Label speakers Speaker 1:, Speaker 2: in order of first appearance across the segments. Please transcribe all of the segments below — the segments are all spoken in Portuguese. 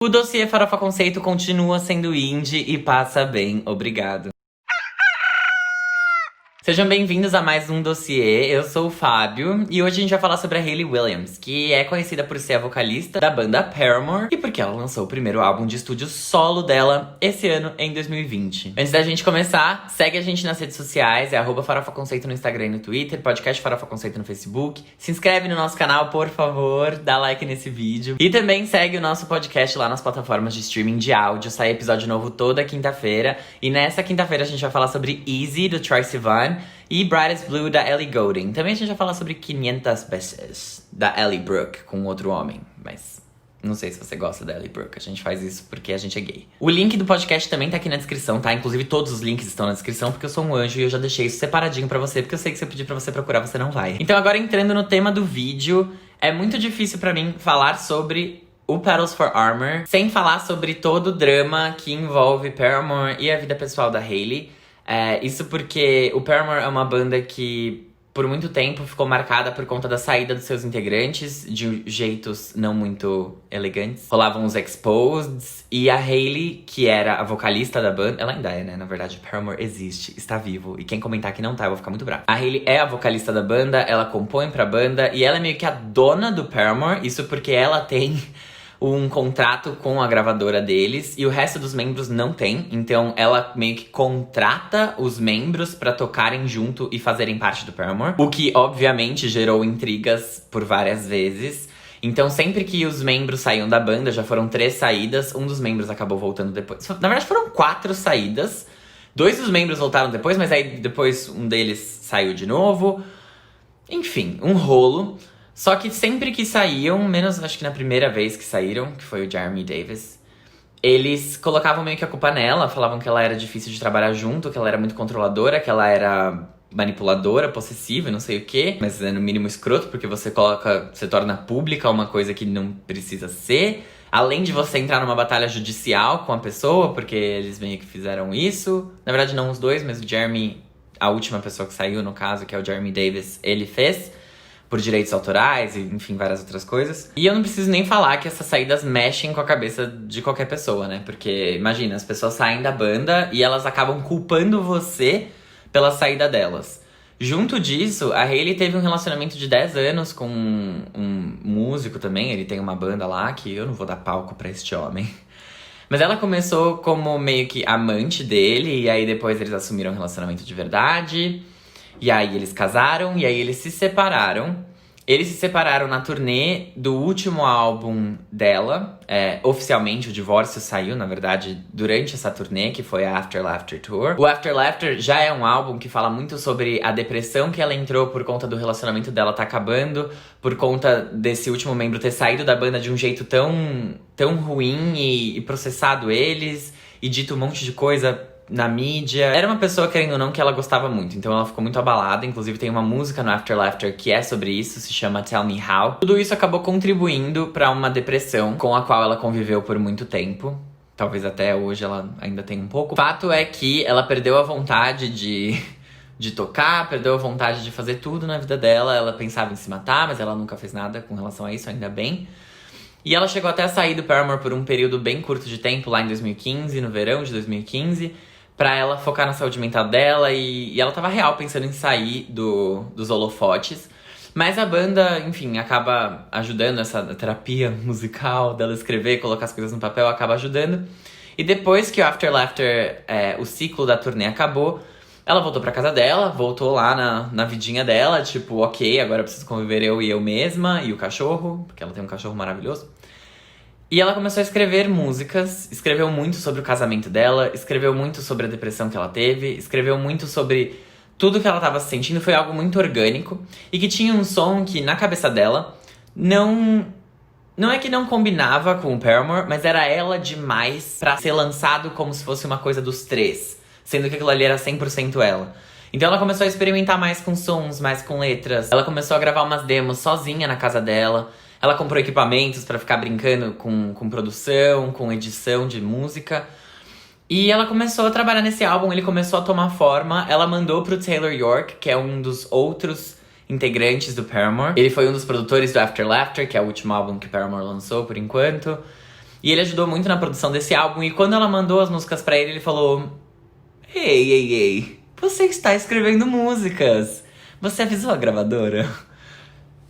Speaker 1: O dossiê Farofa Conceito continua sendo indie e passa bem, obrigado. Sejam bem-vindos a mais um dossiê, eu sou o Fábio e hoje a gente vai falar sobre a Hayley Williams, que é conhecida por ser a vocalista da banda Paramore e porque ela lançou o primeiro álbum de estúdio solo dela esse ano, em 2020. Antes da gente começar, segue a gente nas redes sociais, é @farofaconceito no Instagram e no Twitter, podcast Farofa Conceito no Facebook. Se inscreve no nosso canal, por favor, dá like nesse vídeo. E também segue o nosso podcast lá nas plataformas de streaming de áudio, sai episódio novo toda quinta-feira. E nessa quinta-feira a gente vai falar sobre Easy, do Troye Sivan, e Bright as Blue, da Ellie Goulding. Também a gente vai falar sobre 500 vezes, da Ellie Brooke, com outro homem. Mas não sei se você gosta da Ellie Brooke. A gente faz isso porque a gente é gay. O link do podcast também tá aqui na descrição, tá? Inclusive todos os links estão na descrição, porque eu sou um anjo e eu já deixei isso separadinho pra você. Porque eu sei que se eu pedir pra você procurar, você não vai. Então agora entrando no tema do vídeo, é muito difícil pra mim falar sobre o Petals for Armor sem falar sobre todo o drama que envolve Paramore e a vida pessoal da Hayley. Isso porque o Paramore é uma banda que por muito tempo ficou marcada por conta da saída dos seus integrantes de jeitos não muito elegantes. Rolavam os exposed e a Hayley, que era a vocalista da banda, ela ainda é, né? Na verdade, o Paramore existe, está vivo. E quem comentar que não tá, eu vou ficar muito bravo. A Hayley é a vocalista da banda, ela compõe pra banda e ela é meio que a dona do Paramore. Isso porque ela tem um contrato com a gravadora deles e o resto dos membros não tem. Então ela meio que contrata os membros pra tocarem junto e fazerem parte do Paramore. O que obviamente gerou intrigas por várias vezes. Então sempre que os membros saíam da banda, já foram 3 saídas, um dos membros acabou voltando depois. Na verdade foram 4 saídas. 2 dos membros voltaram depois, mas aí depois um deles saiu de novo. Enfim, um rolo. Só que sempre que saíam, menos acho que na primeira vez que saíram, que foi o Jeremy Davis, eles colocavam meio que a culpa nela, falavam que ela era difícil de trabalhar junto, que ela era muito controladora, que ela era manipuladora, possessiva e não sei o quê. Mas é no mínimo escroto, porque você torna pública uma coisa que não precisa ser. Além de você entrar numa batalha judicial com a pessoa, porque eles meio que fizeram isso. Na verdade não os dois, mas o Jeremy, a última pessoa que saiu no caso, que é o Jeremy Davis, ele fez por direitos autorais e, enfim, várias outras coisas. E eu não preciso nem falar que essas saídas mexem com a cabeça de qualquer pessoa, né? Porque, imagina, as pessoas saem da banda e elas acabam culpando você pela saída delas. Junto disso, a Hayley teve um relacionamento de 10 anos com um músico também. Ele tem uma banda lá que eu não vou dar palco pra este homem. Mas ela começou como meio que amante dele, e aí depois eles assumiram um relacionamento de verdade. E aí eles casaram, e aí eles se separaram. Eles se separaram na turnê do último álbum dela. Oficialmente, o divórcio saiu, na verdade, durante essa turnê, que foi a After Laughter Tour. O After Laughter já é um álbum que fala muito sobre a depressão que ela entrou por conta do relacionamento dela tá acabando, por conta desse último membro ter saído da banda de um jeito tão ruim e processado eles, e dito um monte de coisa na mídia. Era uma pessoa, querendo ou não, que ela gostava muito. Então ela ficou muito abalada. Inclusive tem uma música no After Laughter que é sobre isso, se chama Tell Me How. Tudo isso acabou contribuindo pra uma depressão com a qual ela conviveu por muito tempo. Talvez até hoje ela ainda tenha um pouco. O fato é que ela perdeu a vontade de tocar, perdeu a vontade de fazer tudo na vida dela. Ela pensava em se matar, mas ela nunca fez nada com relação a isso, ainda bem. E ela chegou até a sair do Paramore por um período bem curto de tempo, lá em 2015, no verão de 2015, pra ela focar na saúde mental dela, e ela tava real pensando em sair dos holofotes. Mas a banda, enfim, acaba ajudando, essa terapia musical dela escrever, colocar as coisas no papel, acaba ajudando. E depois que o After Laughter, o ciclo da turnê acabou, ela voltou pra casa dela, voltou lá na vidinha dela, tipo, ok, agora eu preciso conviver eu e eu mesma, e o cachorro, porque ela tem um cachorro maravilhoso. E ela começou a escrever músicas, escreveu muito sobre o casamento dela, escreveu muito sobre a depressão que ela teve, escreveu muito sobre tudo que ela tava sentindo. Foi algo muito orgânico e que tinha um som que, na cabeça dela, não é que não combinava com o Paramore, mas era ela demais pra ser lançado como se fosse uma coisa dos 3, sendo que aquilo ali era 100% ela. Então ela começou a experimentar mais com sons, mais com letras. Ela começou a gravar umas demos sozinha na casa dela. Ela comprou equipamentos pra ficar brincando com produção, com edição de música. E ela começou a trabalhar nesse álbum, ele começou a tomar forma. Ela mandou pro Taylor York, que é um dos outros integrantes do Paramore. Ele foi um dos produtores do After Laughter, que é o último álbum que o Paramore lançou por enquanto. E ele ajudou muito na produção desse álbum. E quando ela mandou as músicas pra ele, ele falou: Ei, ei, ei, você está escrevendo músicas. Você avisou a gravadora?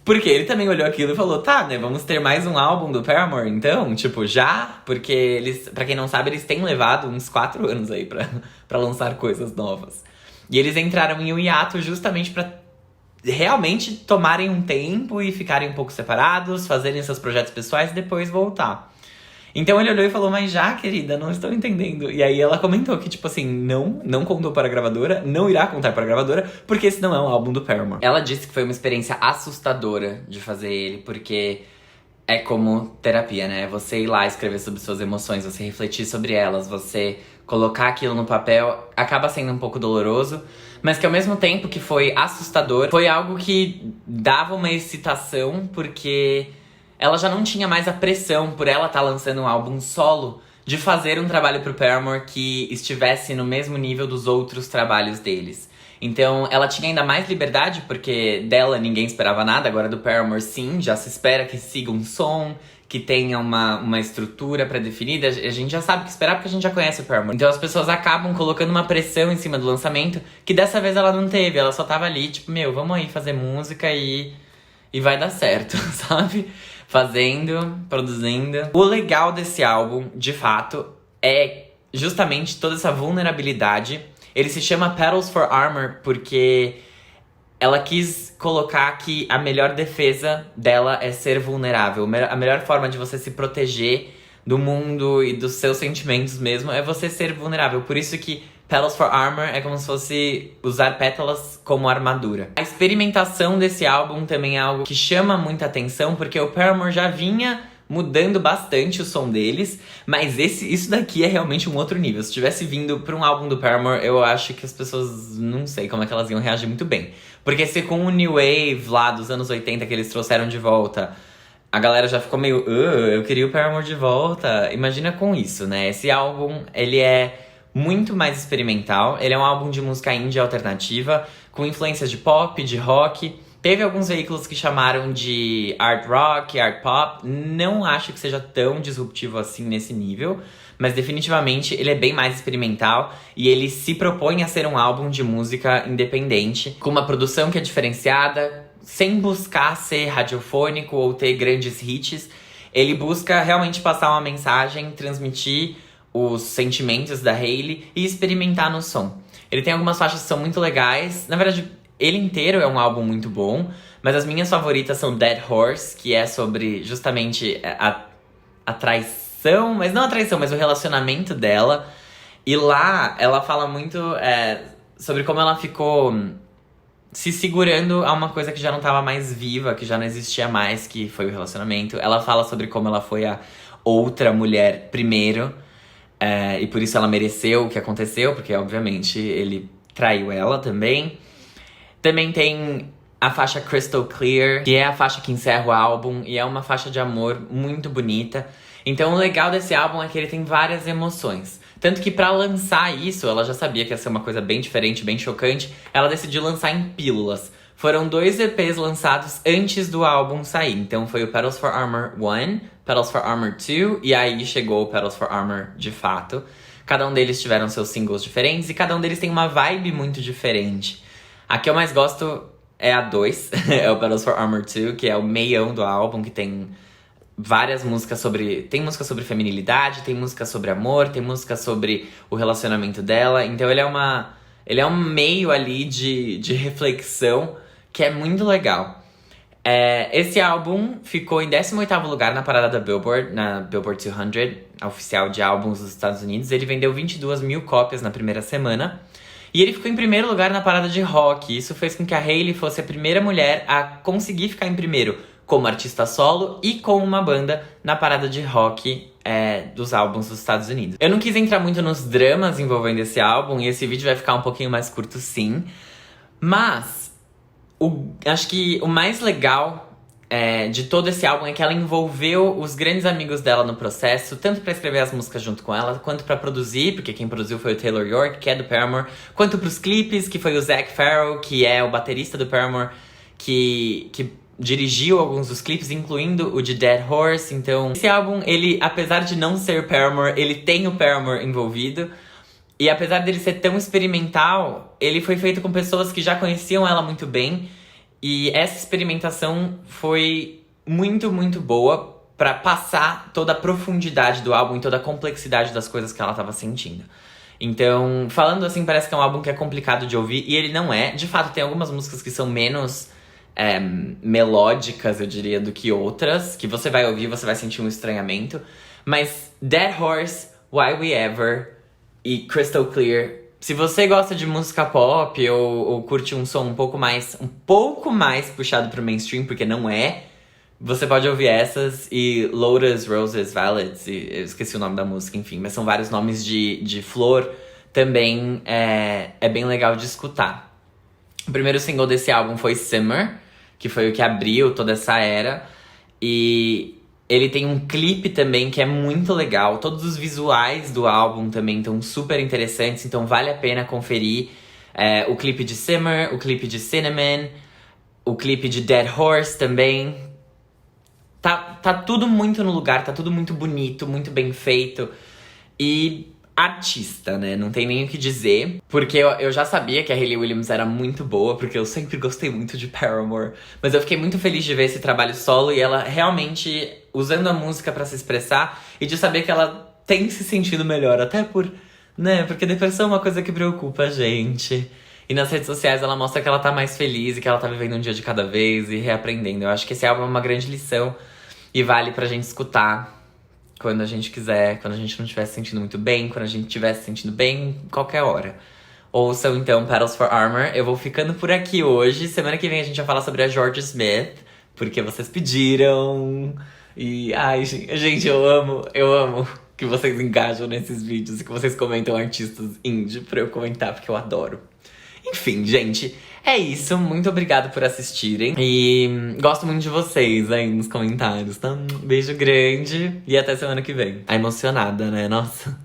Speaker 1: Porque ele também olhou aquilo e falou: tá, né, vamos ter mais um álbum do Paramore, então? Tipo, já? Porque eles, pra quem não sabe, eles têm levado uns 4 anos aí pra lançar coisas novas. E eles entraram em um hiato justamente pra realmente tomarem um tempo e ficarem um pouco separados, fazerem seus projetos pessoais e depois voltar. Então ele olhou e falou: mas já, querida, não estou entendendo. E aí ela comentou que, tipo assim, não contou para a gravadora, não irá contar para a gravadora, porque esse não é um álbum do Paramore. Ela disse que foi uma experiência assustadora de fazer ele, porque é como terapia, né? Você ir lá escrever sobre suas emoções, você refletir sobre elas, você colocar aquilo no papel, acaba sendo um pouco doloroso, mas que ao mesmo tempo que foi assustador, foi algo que dava uma excitação, porque ela já não tinha mais a pressão, por ela estar lançando um álbum solo, de fazer um trabalho pro Paramore que estivesse no mesmo nível dos outros trabalhos deles. Então ela tinha ainda mais liberdade, porque dela ninguém esperava nada, agora do Paramore sim, já se espera que siga um som, que tenha uma estrutura pré-definida. A gente já sabe o que esperar porque a gente já conhece o Paramore. Então as pessoas acabam colocando uma pressão em cima do lançamento, que dessa vez ela não teve, ela só tava ali, tipo, meu, vamos aí fazer música e vai dar certo, sabe? Fazendo, produzindo. O legal desse álbum, de fato, é justamente toda essa vulnerabilidade. Ele se chama Petals for Armor porque ela quis colocar que a melhor defesa dela é ser vulnerável. A melhor forma de você se proteger do mundo e dos seus sentimentos mesmo é você ser vulnerável. Por isso que Petals for Armor é como se fosse usar pétalas como armadura. A experimentação desse álbum também é algo que chama muita atenção, porque o Paramore já vinha mudando bastante o som deles, mas isso daqui é realmente um outro nível. Se tivesse vindo pra um álbum do Paramore, eu acho que as pessoas, não sei como é que elas iam reagir muito bem. Porque se com o New Wave lá dos anos 80 que eles trouxeram de volta, a galera já ficou meio, eu queria o Paramore de volta. Imagina com isso, né? Esse álbum, ele é muito mais experimental. Ele é um álbum de música indie alternativa, com influências de pop, de rock. Teve alguns veículos que chamaram de art rock, art pop. Não acho que seja tão disruptivo assim nesse nível, mas definitivamente ele é bem mais experimental e ele se propõe a ser um álbum de música independente, com uma produção que é diferenciada, sem buscar ser radiofônico ou ter grandes hits. Ele busca realmente passar uma mensagem, transmitir os sentimentos da Hailey e experimentar no som. Ele tem algumas faixas que são muito legais. Na verdade, ele inteiro é um álbum muito bom, mas as minhas favoritas são Dead Horse, que é sobre justamente a traição, mas não a traição, mas o relacionamento dela. E lá ela fala muito sobre como ela ficou se segurando a uma coisa que já não estava mais viva, que já não existia mais, que foi o relacionamento. Ela fala sobre como ela foi a outra mulher primeiro, e por isso ela mereceu o que aconteceu, porque obviamente ele traiu ela também. Também tem a faixa Crystal Clear, que é a faixa que encerra o álbum, e é uma faixa de amor muito bonita. Então o legal desse álbum é que ele tem várias emoções. Tanto que pra lançar isso, ela já sabia que ia ser uma coisa bem diferente, bem chocante. Ela decidiu lançar em pílulas. Foram 2 EPs lançados antes do álbum sair. Então foi o Petals for Armor 1, Petals for Armor 2, e aí chegou o Petals for Armor de fato. Cada um deles tiveram seus singles diferentes, e cada um deles tem uma vibe muito diferente. A que eu mais gosto é a 2, é o Petals for Armor 2, que é o meião do álbum, que tem várias músicas sobre... Tem música sobre feminilidade, tem música sobre amor, tem música sobre o relacionamento dela. Então ele é um meio ali de reflexão que é muito legal. Esse álbum ficou em 18º lugar na parada da Billboard, na Billboard 200, a oficial de álbuns dos Estados Unidos. Ele vendeu 22 mil cópias na primeira semana. E ele ficou em primeiro lugar na parada de rock. Isso fez com que a Hailey fosse a primeira mulher a conseguir ficar em primeiro como artista solo e com uma banda na parada de rock dos álbuns dos Estados Unidos. Eu não quis entrar muito nos dramas envolvendo esse álbum, e esse vídeo vai ficar um pouquinho mais curto sim. Mas acho que o mais legal de todo esse álbum é que ela envolveu os grandes amigos dela no processo, tanto pra escrever as músicas junto com ela, quanto pra produzir, porque quem produziu foi o Taylor York, que é do Paramore, quanto pros clipes, que foi o Zac Farrell, que é o baterista do Paramore, que dirigiu alguns dos clipes, incluindo o de Dead Horse. Então, esse álbum, ele, apesar de não ser Paramore, ele tem o Paramore envolvido. E apesar dele ser tão experimental, ele foi feito com pessoas que já conheciam ela muito bem. E essa experimentação foi muito, muito boa pra passar toda a profundidade do álbum e toda a complexidade das coisas que ela tava sentindo. Então, falando assim, parece que é um álbum que é complicado de ouvir, e ele não é. De fato, tem algumas músicas que são menos melódicas, eu diria, do que outras, que você vai ouvir, você vai sentir um estranhamento. Mas Dead Horse, Why We Ever e Crystal Clear, se você gosta de música pop ou curte um som um pouco mais puxado pro mainstream, porque não é, você pode ouvir essas. E Lotus, Roses, Violets, e eu esqueci o nome da música, enfim, mas são vários nomes de flor, também é bem legal de escutar. O primeiro single desse álbum foi Simmer, que foi o que abriu toda essa era. E ele tem um clipe também que é muito legal. Todos os visuais do álbum também estão super interessantes, então vale a pena conferir. O clipe de Simmer, o clipe de Cinnamon, o clipe de Dead Horse também. Tá tudo muito no lugar, tá tudo muito bonito, muito bem feito. E artista, né? Não tem nem o que dizer. Porque eu já sabia que a Hayley Williams era muito boa, porque eu sempre gostei muito de Paramore. Mas eu fiquei muito feliz de ver esse trabalho solo e ela realmente usando a música pra se expressar. E de saber que ela tem se sentido melhor, até né? Porque depressão é uma coisa que preocupa a gente. E nas redes sociais ela mostra que ela tá mais feliz e que ela tá vivendo um dia de cada vez e reaprendendo. Eu acho que esse álbum é uma grande lição e vale pra gente escutar quando a gente quiser, quando a gente não estiver se sentindo muito bem, quando a gente estiver se sentindo bem, qualquer hora. Ouçam então Petals for Armor. Eu vou ficando por aqui hoje. Semana que vem a gente vai falar sobre a Jorja Smith, porque vocês pediram. E, ai, gente, eu amo que vocês engajam nesses vídeos e que vocês comentam artistas indie pra eu comentar, porque eu adoro. Enfim, gente, é isso. Muito obrigado por assistirem. E gosto muito de vocês aí nos comentários, tá? Um beijo grande e até semana que vem. A emocionada, né? Nossa.